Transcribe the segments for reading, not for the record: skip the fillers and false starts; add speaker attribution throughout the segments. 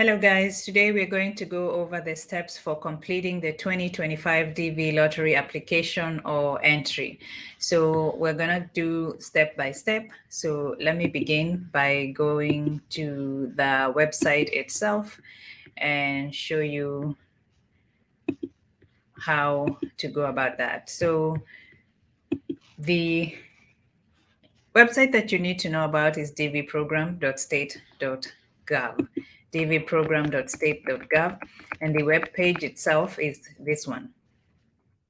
Speaker 1: Hello guys, today we're going to go over the steps for completing the 2025 DV lottery application or entry. So we're gonna do step by step. So let me begin by going to the website itself and show you how to go about that. So the website that you need to know about is dvprogram.state.gov, dvprogram.state.gov, and the web page itself is this one,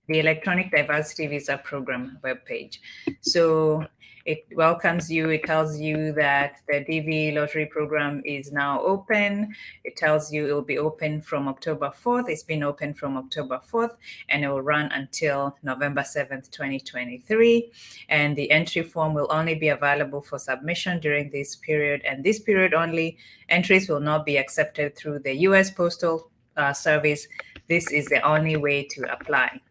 Speaker 1: the Electronic Diversity Visa Program webpage. So it welcomes you. It tells you that the DV lottery program is now open. It tells you it will be open from October 4th. It's been open from October 4th, and it will run until November 7th, 2023. And the entry form will only be available for submission during this period. And this period only, entries will not be accepted through the U.S. Postal Service. This is the only way to apply.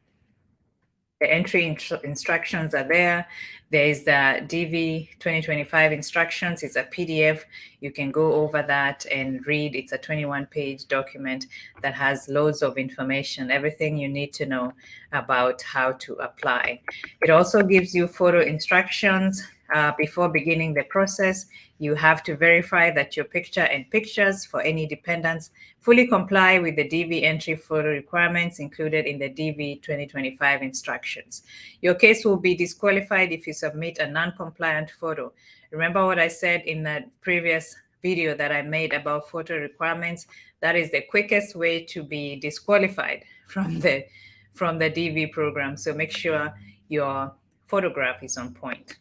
Speaker 1: The entry instructions are there. There is the DV 2025 instructions. It's a PDF. You can go over that and read. It's a 21-page document that has loads of information, everything you need to know about how to apply. It also gives you photo instructions. Before beginning the process, you have to verify that your picture and pictures for any dependents fully comply with the DV entry photo requirements included in the DV 2025 instructions. Your case will be disqualified if you submit a non-compliant photo. Remember what I said in that previous video that I made about photo requirements? That is the quickest way to be disqualified from the DV program. So make sure your photograph is on point.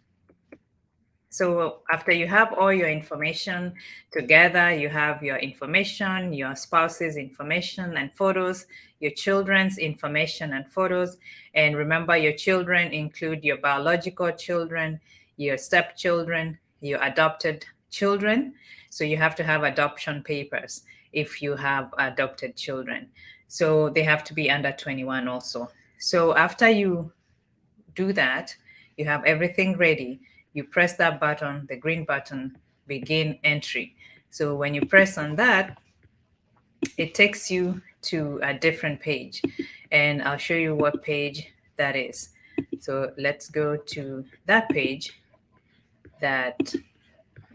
Speaker 1: So after you have all your information together, you have your information, your spouse's information and photos, your children's information and photos. And remember, your children include your biological children, your stepchildren, your adopted children. So you have to have adoption papers if you have adopted children. So they have to be under 21 also. So after you do that, you have everything ready. You press that button, the green button, begin entry. So when you press on that, it takes you to a different page, and I'll show you what page that is. So let's go to that page that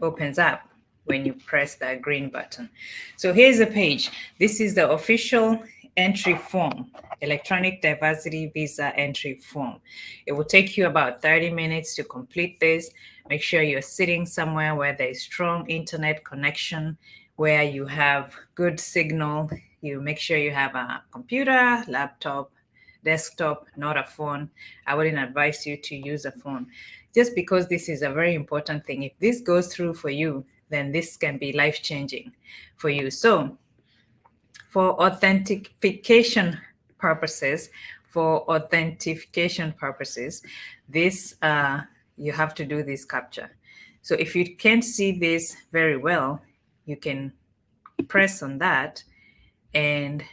Speaker 1: opens up when you press that green button. So here's the page. This is the official entry form, electronic diversity visa entry form. It will take you about 30 minutes to complete this. Make sure you're sitting somewhere where there is strong internet connection, where you have good signal. You make sure you have a computer, laptop, desktop, not a phone. I wouldn't advise you to use a phone, just because this is a very important thing. If this goes through for you, then this can be life-changing for you. So for authentication purposes, this you have to do this captcha. So if you can't see this very well, you can press on that and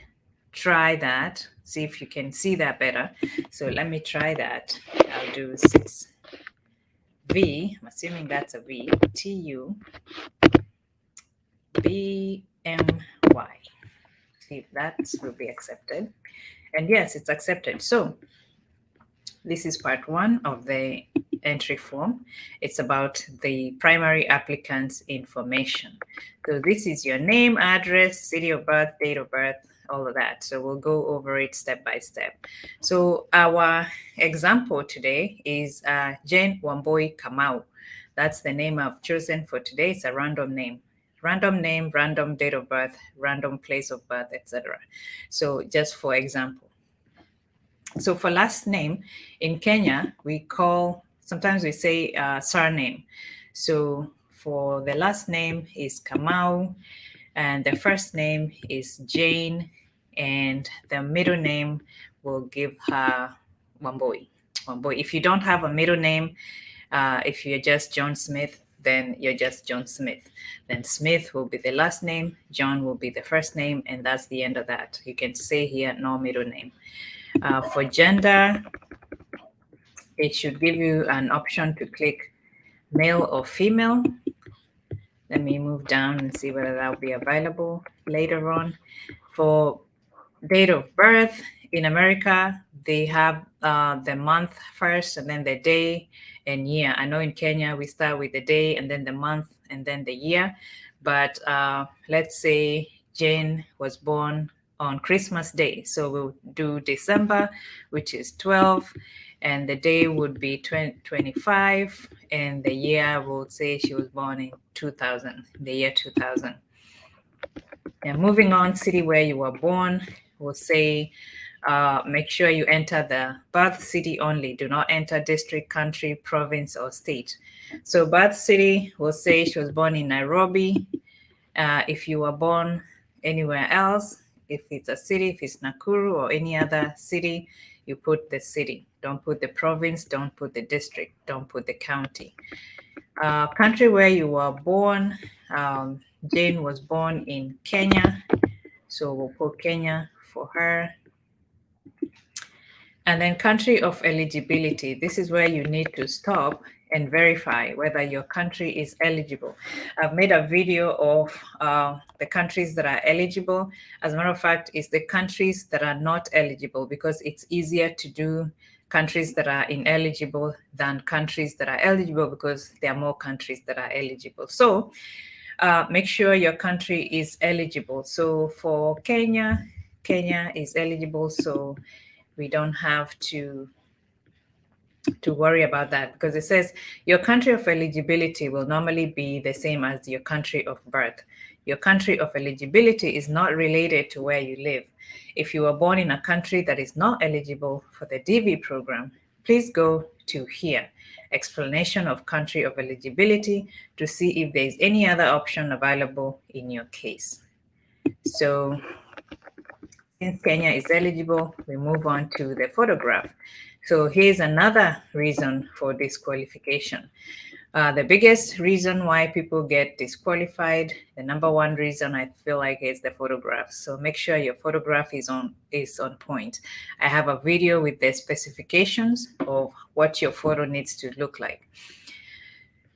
Speaker 1: try that. See if you can see that better. So let me try that. I'll do 6V. I'm assuming that's a V. TUBMY. See if that will be accepted. And yes, it's accepted. So this is part one of the entry form. It's about the primary applicant's information. So this is your name, address, city of birth, date of birth, all of that. So we'll go over it step by step. So our example today is Jane Wamboi Kamau. That's the name I've chosen for today. It's a random name. Random name, random date of birth, random place of birth, etc. So just for example. So for last name, in Kenya, sometimes we say surname. So for the last name is Kamau, and the first name is Jane, and the middle name will give her Wamboi. If you don't have a middle name, if you're just John Smith, then you're just John Smith. Then Smith will be the last name, John will be the first name, and that's the end of that. You can say here, no middle name. For gender, it should give you an option to click male or female. Let me move down and see whether that will be available later on. For date of birth in America, they have the month first and then the day and year. I know in Kenya we start with the day and then the month and then the year. But let's say Jane was born on Christmas Day. So we'll do December, which is 12, and the day would be 2025, and the year we'll say she was born in 2000, the year 2000. And moving on, city where you were born, we'll say make sure you enter the birth city only. Do not enter district, country, province, or state. So birth city, we'll say she was born in Nairobi. If you were born anywhere else, if it's a city, if it's Nakuru or any other city, you put the city. Don't put the province, don't put the district, don't put the county. Country where you were born, Jane was born in Kenya, so we'll put Kenya for her. And then country of eligibility. This is where you need to stop and verify whether your country is eligible. I've made a video of the countries that are eligible. As a matter of fact, it's the countries that are not eligible because it's easier to do countries that are ineligible than countries that are eligible because there are more countries that are eligible. So make sure your country is eligible. So for Kenya, Kenya is eligible, so we don't have to worry about that because it says your country of eligibility will normally be the same as your country of birth. Your country of eligibility is not related to where you live. If you were born in a country that is not eligible for the DV program, please go to here, explanation of country of eligibility, to see if there is any other option available in your case. So since Kenya is eligible, we move on to the photograph. So here's another reason for disqualification. The biggest reason why people get disqualified, the number one reason I feel like is the photograph. So make sure your photograph is on point. I have a video with the specifications of what your photo needs to look like.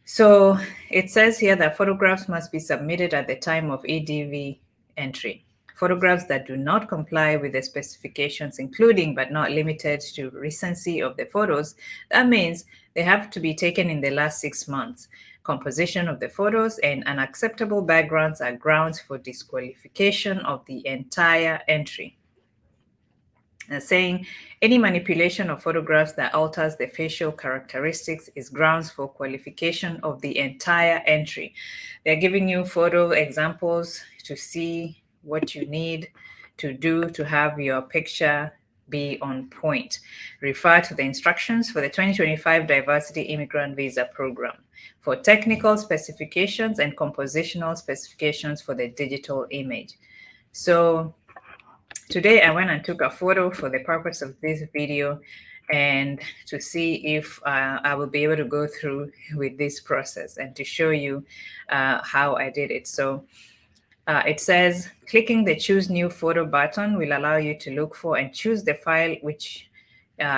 Speaker 1: So it says here that photographs must be submitted at the time of EDV entry. Photographs that do not comply with the specifications, including but not limited to recency of the photos, that means they have to be taken in the last 6 months. Composition of the photos and unacceptable backgrounds are grounds for disqualification of the entire entry. Saying any manipulation of photographs that alters the facial characteristics is grounds for qualification of the entire entry. They're giving you photo examples to see what you need to do to have your picture be on point. Refer to the instructions for the 2025 Diversity Immigrant Visa Program for technical specifications and compositional specifications for the digital image. So today I went and took a photo for the purpose of this video and to see if I will be able to go through with this process and to show you how I did it. So it says clicking the choose new photo button will allow you to look for and choose the file which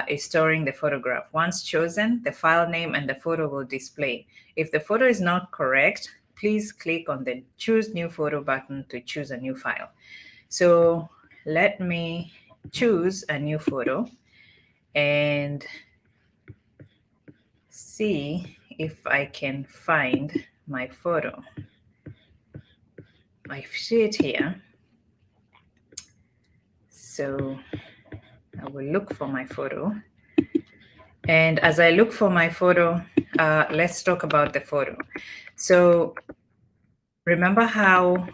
Speaker 1: is storing the photograph. Once chosen, the file name and the photo will display. If the photo is not correct, please click on the choose new photo button to choose a new file. So let me choose a new photo and see if I can find my photo. I see it here. So I will look for my photo. And as I look for my photo, let's talk about the photo. So remember how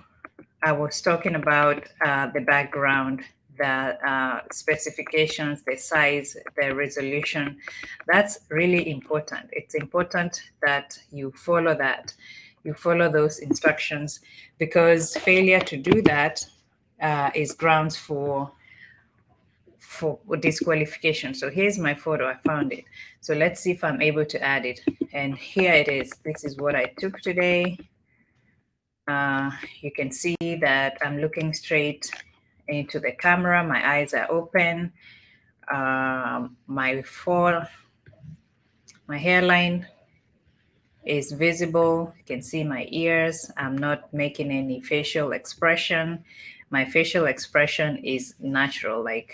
Speaker 1: I was talking about the background, the specifications, the size, the resolution. That's really important. It's important that you follow that. You follow those instructions because failure to do that is grounds for disqualification. So here's my photo. I found it. So let's see if I'm able to add it. And here it is. This is what I took today. You can see that I'm looking straight into the camera. My eyes are open. My hairline is visible. You can see my ears. I'm not making any facial expression. My facial expression is natural, like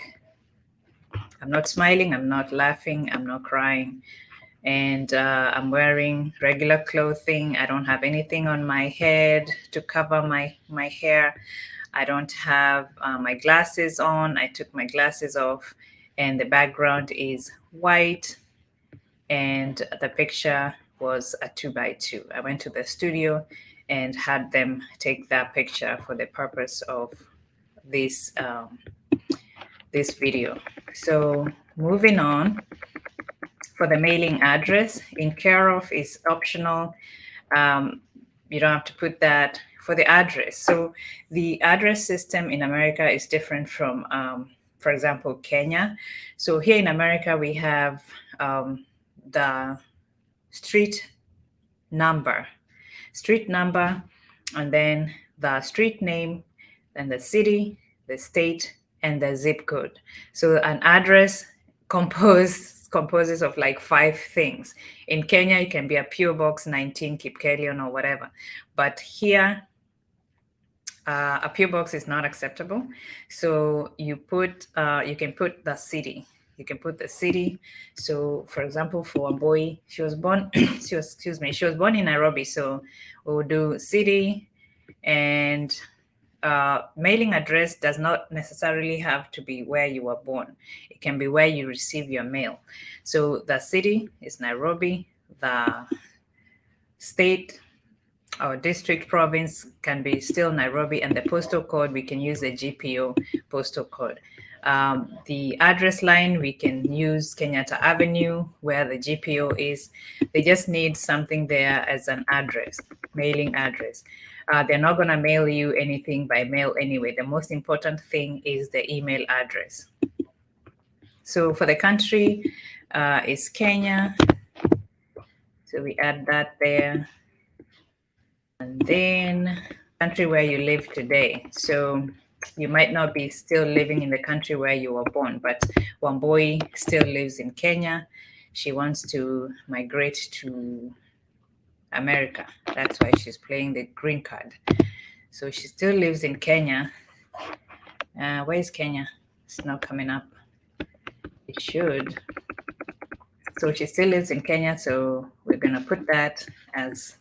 Speaker 1: I'm not smiling, I'm not laughing, I'm not crying. And I'm wearing regular clothing. I don't have anything on my head to cover my hair. I don't have my glasses on. I took my glasses off, and the background is white. And the picture was a 2x2. I went to the studio and had them take that picture for the purpose of this this video. So moving on, for the mailing address, in care of is optional. You don't have to put that for the address. So the address system in America is different from, for example, Kenya. So here in America, we have the street number, and then the street name, then the city, the state, and the zip code. So an address composes of like 5 things. In Kenya, it can be a PO Box 19, Kipkelion, or whatever. But here, a PO Box is not acceptable. So you can put the city. You can put the city. So, for example, for a boy, she was born in Nairobi. So we'll do city, and mailing address does not necessarily have to be where you were born. It can be where you receive your mail. So the city is Nairobi. The state or district, province can be still Nairobi, and the postal code, we can use the GPO postal code. The address line, we can use Kenyatta Avenue, where the GPO is. They just need something there as an address, mailing address. They're not going to mail you anything by mail anyway. The most important thing is the email address. So for the country is Kenya. So we add that there. And then country where you live today. So you might not be still living in the country where you were born, but Wamboi still lives in Kenya. She wants to migrate to America. That's why she's playing the green card. So she still lives in Kenya. Where is Kenya? It's not coming up. It should. So she still lives in Kenya. So we're going to put that as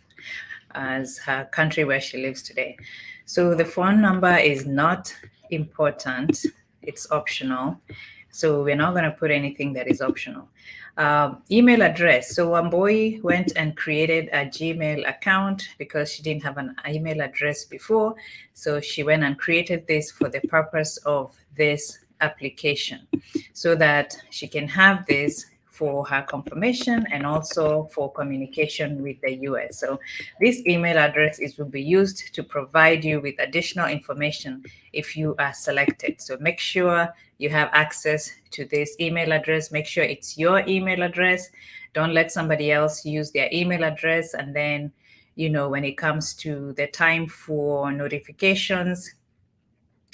Speaker 1: her country where she lives today. So the phone number is not important. It's optional. So we're not going to put anything that is optional. Email address. So Wamboi went and created a Gmail account because she didn't have an email address before. So she went and created this for the purpose of this application so that she can have this for her confirmation and also for communication with the US. So this email address will be used to provide you with additional information if you are selected. So make sure you have access to this email address. Make sure it's your email address. Don't let somebody else use their email address. And then, when it comes to the time for notifications,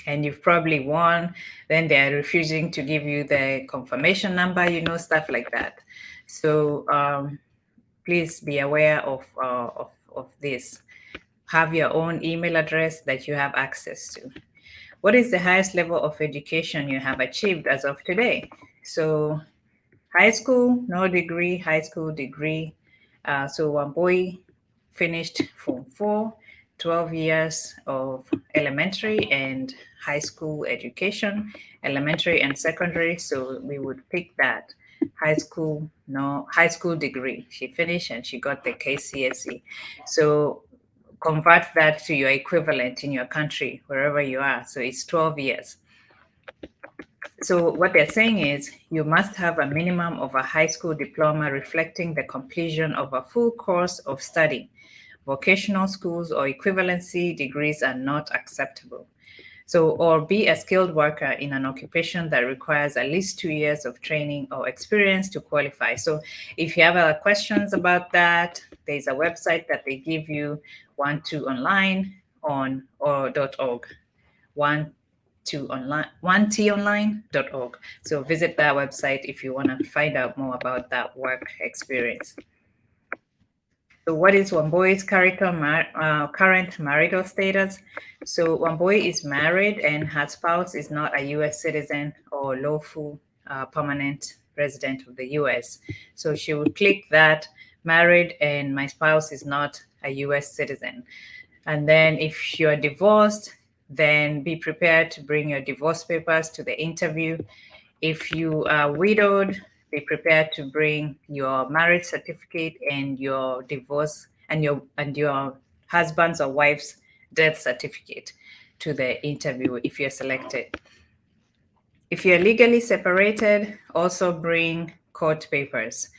Speaker 1: and you've probably won, then they're refusing to give you the confirmation number, stuff like that. So please be aware of this. Have your own email address that you have access to. What is the highest level of education you have achieved as of today? So high school, no degree, high school degree. So Wamboi finished Form 4, 12 years of elementary and high school education, elementary and secondary. So we would pick that. High school degree. She finished and she got the KCSE. So convert that to your equivalent in your country, wherever you are. So it's 12 years. So what they're saying is you must have a minimum of a high school diploma reflecting the completion of a full course of study. Vocational schools or equivalency degrees are not acceptable. So, or be a skilled worker in an occupation that requires at least 2 years of training or experience to qualify. So if you have other questions about that, there's a website that they give you, 12online or .org, 1tonline.org. So visit that website if you want to find out more about that work experience. So what is Wamboi's current marital status? So Wamboi is married and her spouse is not a U.S. citizen or lawful permanent resident of the U.S. So she will click that married and my spouse is not a U.S. citizen. And then if you are divorced, then be prepared to bring your divorce papers to the interview. If you are widowed, be prepared to bring your marriage certificate and your divorce and your husband's or wife's death certificate to the interview if you're selected. If you're legally separated, also bring court papers.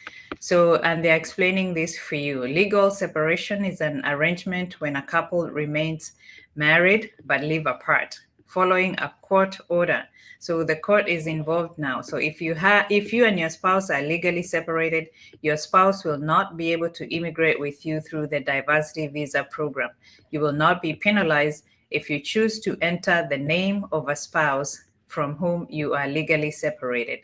Speaker 1: So, and they're explaining this for you. Legal separation is an arrangement when a couple remains married but live apart following a court order. So the court is involved now. So if you and your spouse are legally separated, your spouse will not be able to immigrate with you through the diversity visa program. You will not be penalized if you choose to enter the name of a spouse from whom you are legally separated.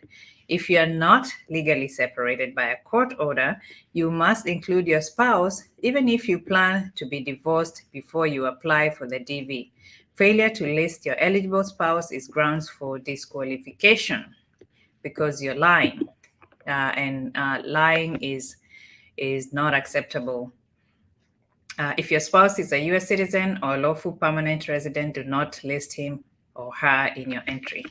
Speaker 1: If you are not legally separated by a court order, you must include your spouse even if you plan to be divorced before you apply for the DV. Failure to list your eligible spouse is grounds for disqualification because you're lying, and lying is not acceptable. If your spouse is a U.S. citizen or lawful permanent resident, do not list him or her in your entry.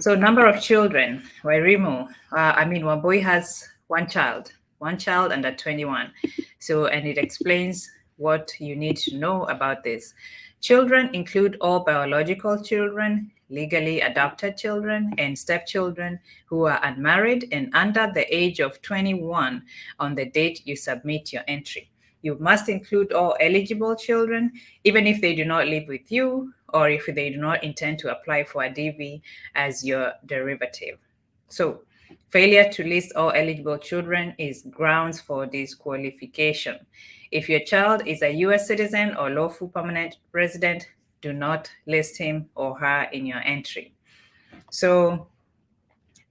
Speaker 1: So number of children, Wairimu, Wambui has one child under 21. So, and it explains what you need to know about this. Children include all biological children, legally adopted children, and stepchildren who are unmarried and under the age of 21 on the date you submit your entry. You must include all eligible children, even if they do not live with you or if they do not intend to apply for a DV as your derivative. So failure to list all eligible children is grounds for disqualification. If your child is a U.S. citizen or lawful permanent resident, do not list him or her in your entry. So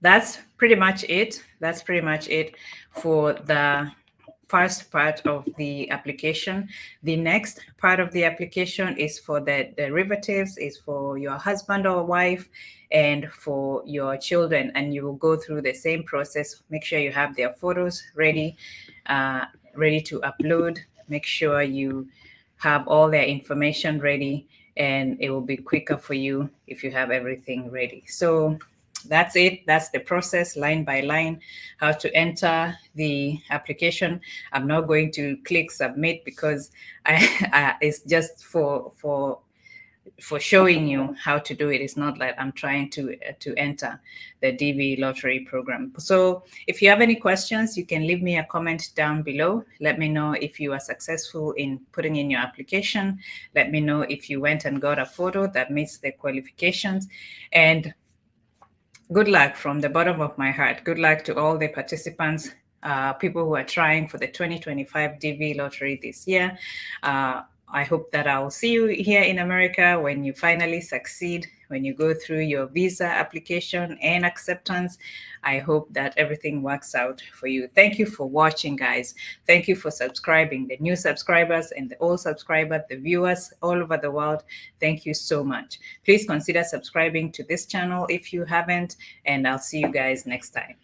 Speaker 1: that's pretty much it. That's pretty much it for the first part of the application. The next part of the application is for the derivatives, is for your husband or wife and for your children. And you will go through the same process. Make sure you have their photos ready, ready to upload. Make sure you have all their information ready, and it will be quicker for you if you have everything ready. So that's it. That's the process, line by line, how to enter the application. I'm not going to click submit because it's just for showing you how to do it. It's not like I'm trying to enter the DV lottery program. So if you have any questions, you can leave me a comment down below. Let me know if you are successful in putting in your application. Let me know if you went and got a photo that meets the qualifications. And good luck from the bottom of my heart. Good luck to all the participants, people who are trying for the 2025 DV lottery this year. I hope that I'll see you here in America when you finally succeed, when you go through your visa application and acceptance. I hope that everything works out for you. Thank you for watching, guys. Thank you for subscribing, the new subscribers and the old subscribers, the viewers all over the world. Thank you so much. Please consider subscribing to this channel if you haven't, and I'll see you guys next time.